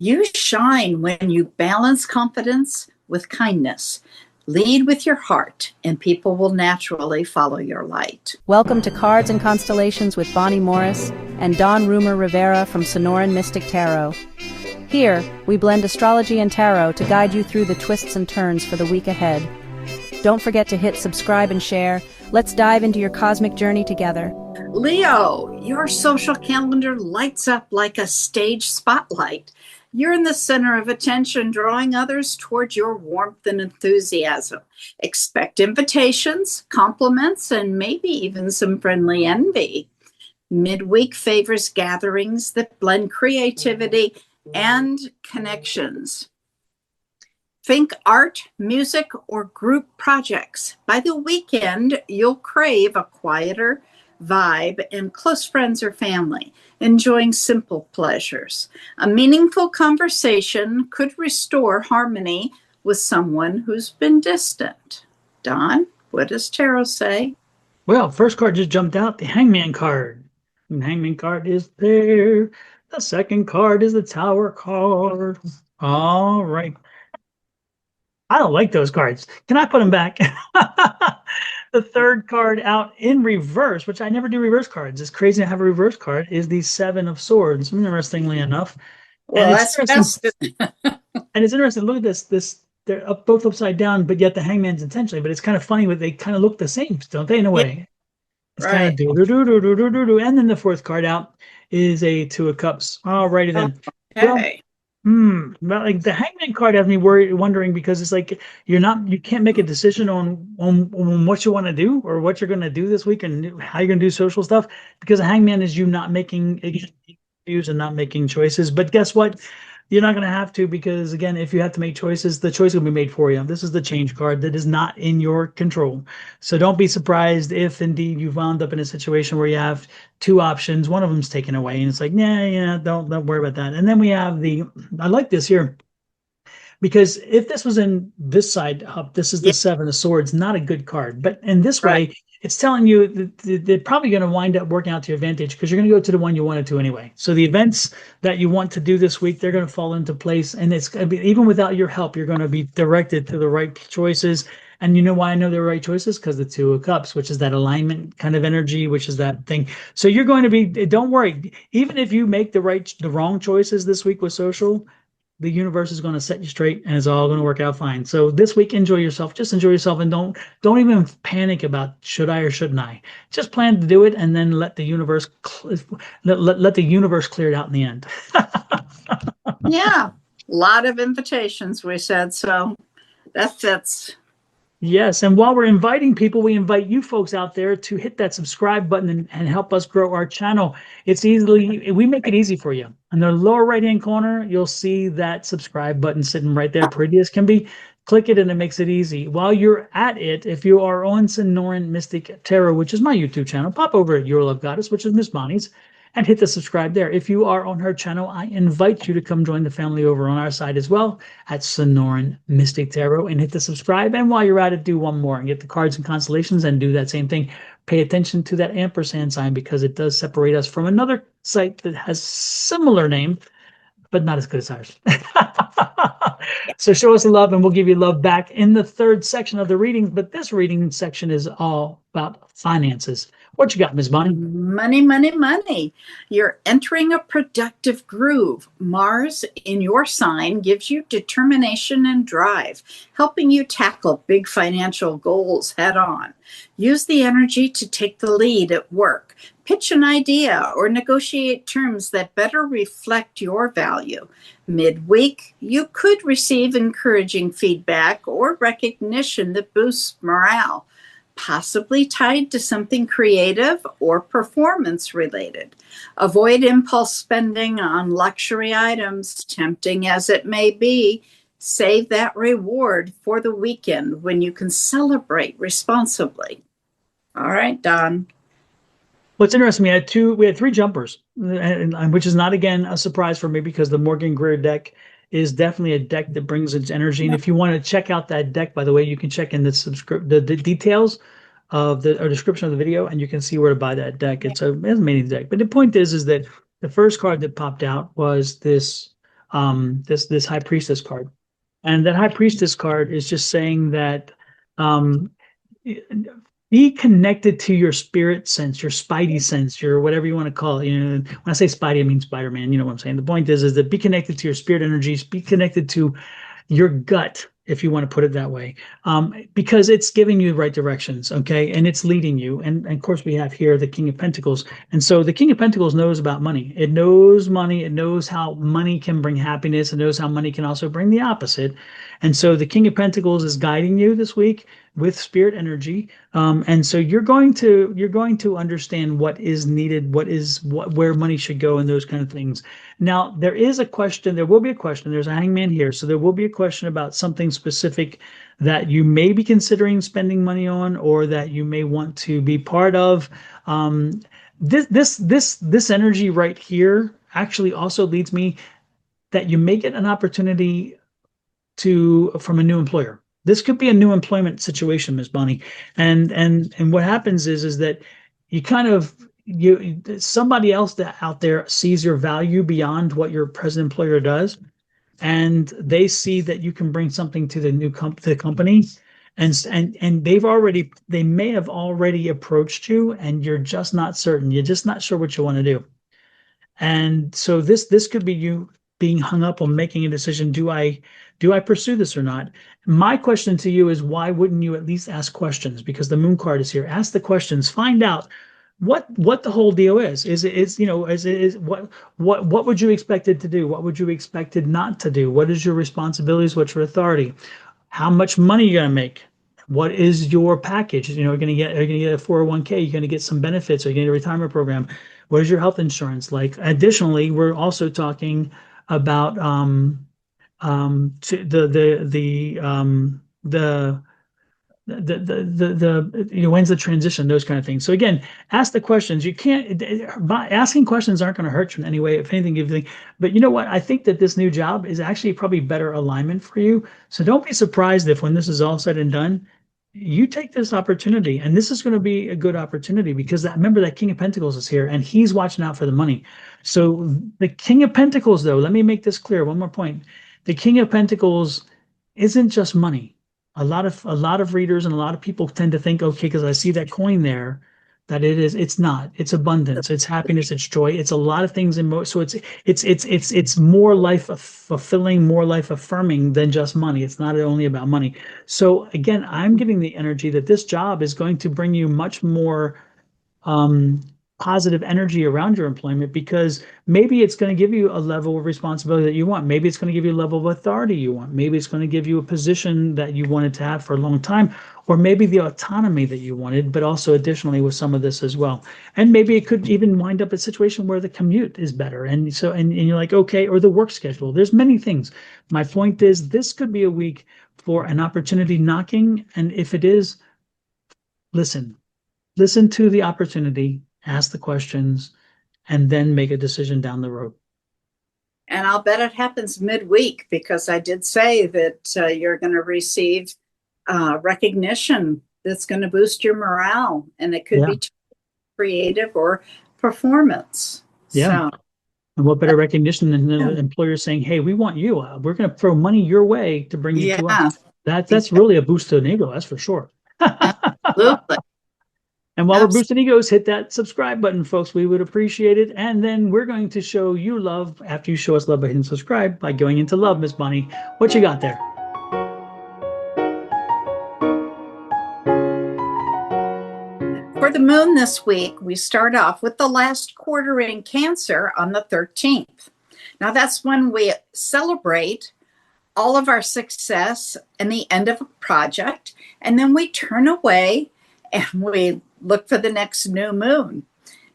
You shine when you balance confidence with kindness. Lead with your heart, and people will naturally follow your light. Welcome to Cards and Constellations with Bonnie Morris and Don Rumer-Rivera from Sonoran Mystic Tarot. Here, we blend astrology and tarot to guide you through the twists and turns for the week ahead. Don't forget to hit subscribe and share. Let's dive into your cosmic journey together. Leo, your social calendar lights up like a stage spotlight. You're in the center of attention, drawing others toward your warmth and enthusiasm. Expect invitations, compliments, and maybe even some friendly envy. Midweek favors gatherings that blend creativity and connections. Think art, music, or group projects. By the weekend, you'll crave a quieter vibe and close friends or family, enjoying simple pleasures. A meaningful conversation could restore harmony with someone who's been distant. Don, what does tarot say? Well, first card just jumped out, the Hangman card. And the Hangman card is there. The second card is the Tower card. All right. I don't like those cards. Can I put them back? The third card out in reverse, which I never do reverse cards. It's crazy to have a reverse card, is the Seven of Swords. Interestingly enough. Well, that's and it's interesting. Look at this. They're both upside down, but yet the Hangman's intentionally. But it's kind of funny, but they kind of look the same, don't they? In a way, yeah. It's kind of do. And then the fourth card out is a Two of Cups. All righty then. Okay. Well, like the Hangman card has me wondering because it's like you can't make a decision on what you want to do or what you're going to do this week and how you're going to do social stuff because the Hangman is you not making views and not making choices. But guess what? You're not going to have to because, again, if you have to make choices, the choice will be made for you. This is the change card that is not in your control. So don't be surprised if, indeed, you've wound up in a situation where you have two options. One of them's taken away, and it's like, nah, don't worry about that. And then we have I like this here. Because if this was in this side up, this is the Seven of Swords, not a good card. But in this way, it's telling you that they're probably going to wind up working out to your advantage because you're going to go to the one you wanted to anyway. So the events that you want to do this week, they're going to fall into place. And it's going to be, even without your help, you're going to be directed to the right choices. And you know why I know they're right choices? Because the Two of Cups, which is that alignment kind of energy, which is that thing. So you're going to be, don't worry, even if you make the wrong choices this week with social, the universe is going to set you straight and it's all going to work out fine. So this week, enjoy yourself. Just enjoy yourself and don't even panic about should I or shouldn't I. Just plan to do it and then let the universe let the universe clear it out in the end. Yeah, a lot of invitations we said, so that fits. Yes, and while we're inviting people, we invite you folks out there to hit that subscribe button and help us grow our channel. We make it easy for you. In the lower right-hand corner, you'll see that subscribe button sitting right there, pretty as can be. Click it and it makes it easy. While you're at it, if you are on Sonoran Mystic Tarot, which is my YouTube channel, pop over at Your Love Goddess, which is Miss Bonnie's, and hit the subscribe there. If you are on her channel, I invite you to come join the family over on our side as well at Sonoran Mystic Tarot and hit the subscribe. And while you're at it, do one more and get the Cards and Constellations and do that same thing. Pay attention to that ampersand sign because it does separate us from another site that has similar name, but not as good as ours. So show us love and we'll give you love back in the third section of the readings. But this reading section is all about finances. What you got, Ms. Bonnie? Money, money, money. You're entering a productive groove. Mars in your sign gives you determination and drive, helping you tackle big financial goals head on. Use the energy to take the lead at work. Pitch an idea or negotiate terms that better reflect your value. Midweek, you could receive encouraging feedback or recognition that boosts morale, possibly tied to something creative or performance related. Avoid impulse spending on luxury items, tempting as it may be. Save that reward for the weekend when you can celebrate responsibly. All right, Don. What's interesting, we had three jumpers, which is not, again, a surprise for me because the Morgan Greer deck is definitely a deck that brings its energy. And if you want to check out that deck, by the way, you can check in the details of the description of the video, and you can see where to buy that deck. It's an amazing deck. But the point is that the first card that popped out was this this High Priestess card. And that High Priestess card is just saying that um, be connected to your spirit sense, your spidey sense, your whatever you want to call it. When I say spidey, I mean Spider-Man. You know what I'm saying? The point is that be connected to your spirit energies, be connected to your gut, if you want to put it that way, because it's giving you the right directions, okay, and it's leading you. And of course, we have here the King of Pentacles, and so the King of Pentacles knows about money. It knows money. It knows how money can bring happiness. It knows how money can also bring the opposite. And so the King of Pentacles is guiding you this week with spirit energy, and so you're going to understand what is needed, where money should go, and those kind of things. Now, there is a question, there will be a question, there's a hangman here, so there will be a question about something specific that you may be considering spending money on, or that you may want to be part of. This energy right here actually also leads me that you may get an opportunity from a new employer. This could be a new employment situation, Ms. Bonnie. And what happens is that you kind of somebody else that out there sees your value beyond what your present employer does, and they see that you can bring something to the company, and they may have already approached you, and you're just not certain. You're just not sure what you want to do. And so this could be you being hung up on making a decision. Do I pursue this or not? My question to you is, why wouldn't you at least ask questions? Because the Moon card is here. Ask the questions. Find out what the whole deal is. What would you expect it to do? What would you expect it not to do? What is your responsibilities? What's your authority? How much money are you gonna make? What is your package? Are you gonna get a 401k? You're gonna get some benefits? Are you gonna get a retirement program? What is your health insurance like? Additionally, we're also talking about to when's the transition, those kind of things. So again, ask the questions. You can't asking questions aren't going to hurt you in any way. If anything, you think, but you know what? I think that this new job is actually probably better alignment for you. So don't be surprised if when this is all said and done, you take this opportunity, and this is going to be a good opportunity, because remember that King of Pentacles is here and he's watching out for the money. So the King of Pentacles, though, let me make this clear. One more point. The King of Pentacles isn't just money. A lot of readers and a lot of people tend to think, okay, because I see that coin there, that it's not. It's abundance, it's happiness, it's joy, it's a lot of things so it's more life fulfilling, more life affirming than just money. It's not only about money. So again, I'm getting the energy that this job is going to bring you much more positive energy around your employment, because maybe it's going to give you a level of responsibility that you want. Maybe it's going to give you a level of authority you want. Maybe it's going to give you a position that you wanted to have for a long time, or maybe the autonomy that you wanted, but also additionally with some of this as well. And maybe it could even wind up a situation where the commute is better. And so, and you're like, okay, or the work schedule. There's many things. My point is, this could be a week for an opportunity knocking. And if it is, listen to the opportunity, ask the questions, and then make a decision down the road. And I'll bet it happens midweek, because I did say that you're going to receive recognition that's going to boost your morale, and it could be creative or performance. Yeah. So, and what better recognition than the employer saying, hey, we want you. We're going to throw money your way to bring you to us. That's really a boost to an ego, that's for sure. Absolutely. And while we're boosting egos, hit that subscribe button, folks. We would appreciate it. And then we're going to show you love after you show us love by hitting subscribe, by going into love. Miss Bonnie, what you got there? For the moon this week, we start off with the last quarter in Cancer on the 13th. Now that's when we celebrate all of our success and the end of a project. And then we turn away and we look for the next new moon.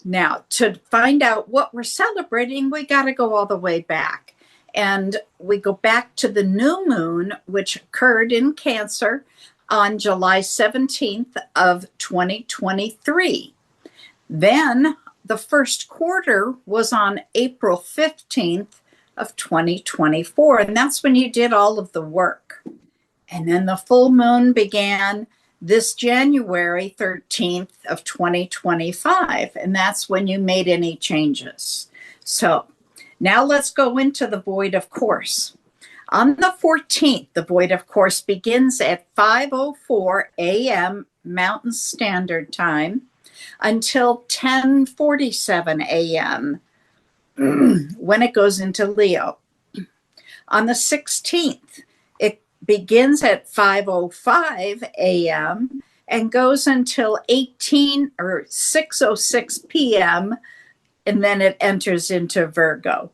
Now, to find out what we're celebrating, we got to go all the way back. And we go back to the new moon, which occurred in Cancer on July 17th of 2023. Then the first quarter was on April 15th of 2024. And that's when you did all of the work. And then the full moon began this January 13th of 2025, and that's when you made any changes. So Now let's go into the void of course. On the 14th, the void of course begins at 5:04 a.m. Mountain Standard Time until 10:47 a.m. when it goes into Leo. On the 16th, it begins at 5:05 a.m. and goes until 6:06 p.m. and then it enters into Virgo.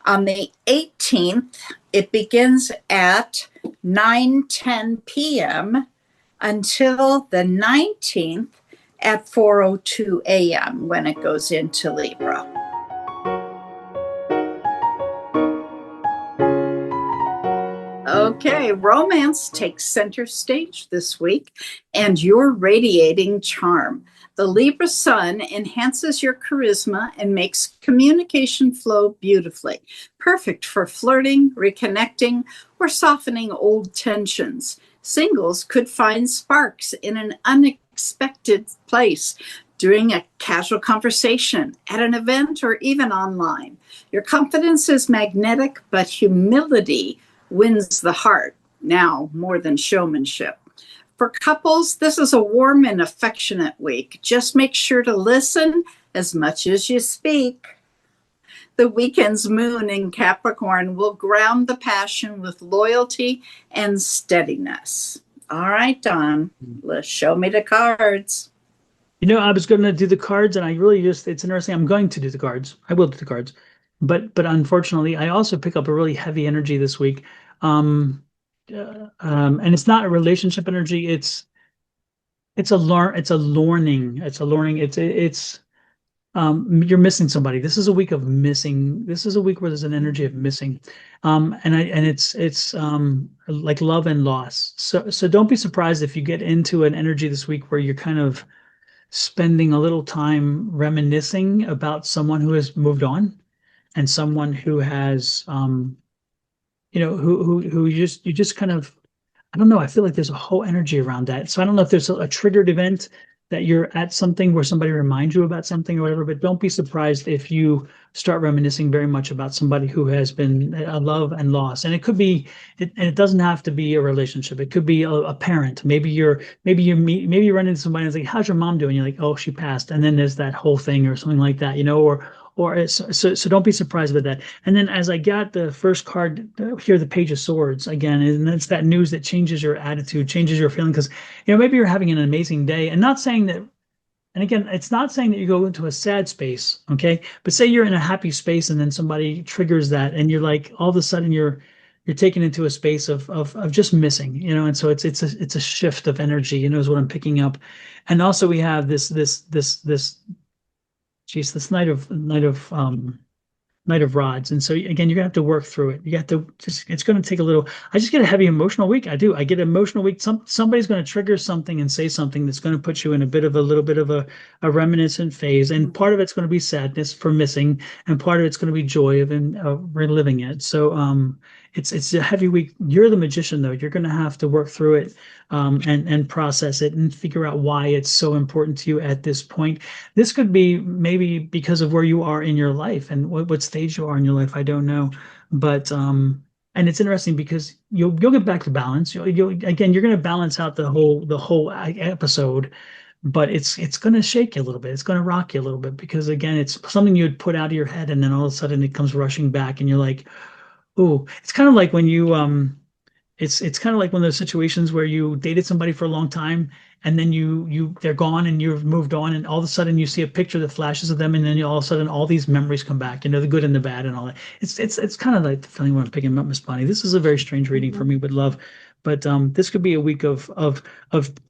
On the 18th, it begins at 9:10 p.m. until the 19th at 4:02 a.m. when it goes into Libra. Okay, romance takes center stage this week, and you're radiating charm. The Libra sun enhances your charisma and makes communication flow beautifully. Perfect for flirting, reconnecting, or softening old tensions. Singles could find sparks in an unexpected place during a casual conversation, at an event, or even online. Your confidence is magnetic, but humility wins the heart now more than showmanship. For couples, this is a warm and affectionate week. Just make sure to listen as much as you speak. The weekend's moon in Capricorn will ground the passion with loyalty and steadiness. All right, Don, let's show me the cards. I was going to do the cards, and it's interesting. I'm going to do the cards. I will do the cards. But unfortunately, I also pick up a really heavy energy this week. And it's not a relationship energy. It's a learning. You're missing somebody. This is a week of missing. This is a week where there's an energy of missing. And it's like love and loss. So don't be surprised if you get into an energy this week where you're kind of spending a little time reminiscing about someone who has moved on and someone who has who you just kind of, I don't know, I feel like there's a whole energy around that. So I don't know if there's a triggered event that you're at something where somebody reminds you about something or whatever, but don't be surprised if you start reminiscing very much about somebody who has been a love and loss. And it could be, and it doesn't have to be a relationship. It could be a parent. Maybe you run into somebody and it's like, how's your mom doing? You're like, oh, she passed. And then there's that whole thing or something like that, so don't be surprised about that. And then as I got the first card here, the Page of Swords again, and it's that news that changes your attitude, changes your feeling, because maybe you're having an amazing day, and not saying that. And again, it's not saying that you go into a sad space, okay? But say you're in a happy space, and then somebody triggers that, and you're like, all of a sudden you're taken into a space of just missing, and so it's a shift of energy, is what I'm picking up. And also we have this Knight of Rods. And so again, you're gonna have to work through it. You have to it's gonna take a little. I just get a heavy emotional week. I do. I get an emotional week. Somebody's gonna trigger something and say something that's gonna put you in a little bit of a reminiscent phase. And part of it's gonna be sadness for missing, and part of it's gonna be joy of reliving it. So it's a heavy week. You're the magician though. You're gonna have to work through it and process it and figure out why it's so important to you at this point. This could be maybe because of where you are in your life and what stage you are in your life. I don't know, but and it's interesting because you'll get back to balance. You'll again, you're going to balance out the whole episode, but it's going to shake you a little bit. It's going to rock you a little bit because again, it's something you'd put out of your head, and then all of a sudden it comes rushing back, and you're like, "Ooh!" It's kind of like when you it's kind of like one of those situations where you dated somebody for a long time, and then they're gone and you've moved on, and all of a sudden you see a picture that flashes of them, and then all of a sudden all these memories come back, the good and the bad and all that. It's kind of like the feeling when I'm picking up Miss Bonnie. This is a very strange reading for me with love, but this could be a week of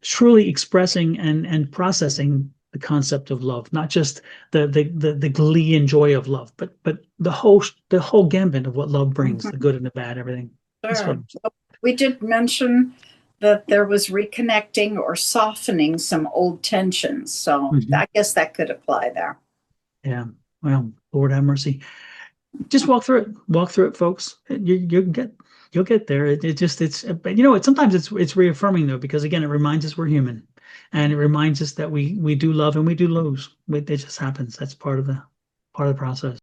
truly expressing and processing the concept of love, not just the glee and joy of love, but the whole gambit of what love brings, the good and the bad, everything. Sure. We did mention that there was reconnecting or softening some old tensions. So I guess that could apply there. Yeah. Well, Lord have mercy. Just walk through it. Walk through it, folks. You'll get there. But sometimes it's reaffirming though, because again, it reminds us we're human, and it reminds us that we do love and we do lose. It just happens. That's part of the process.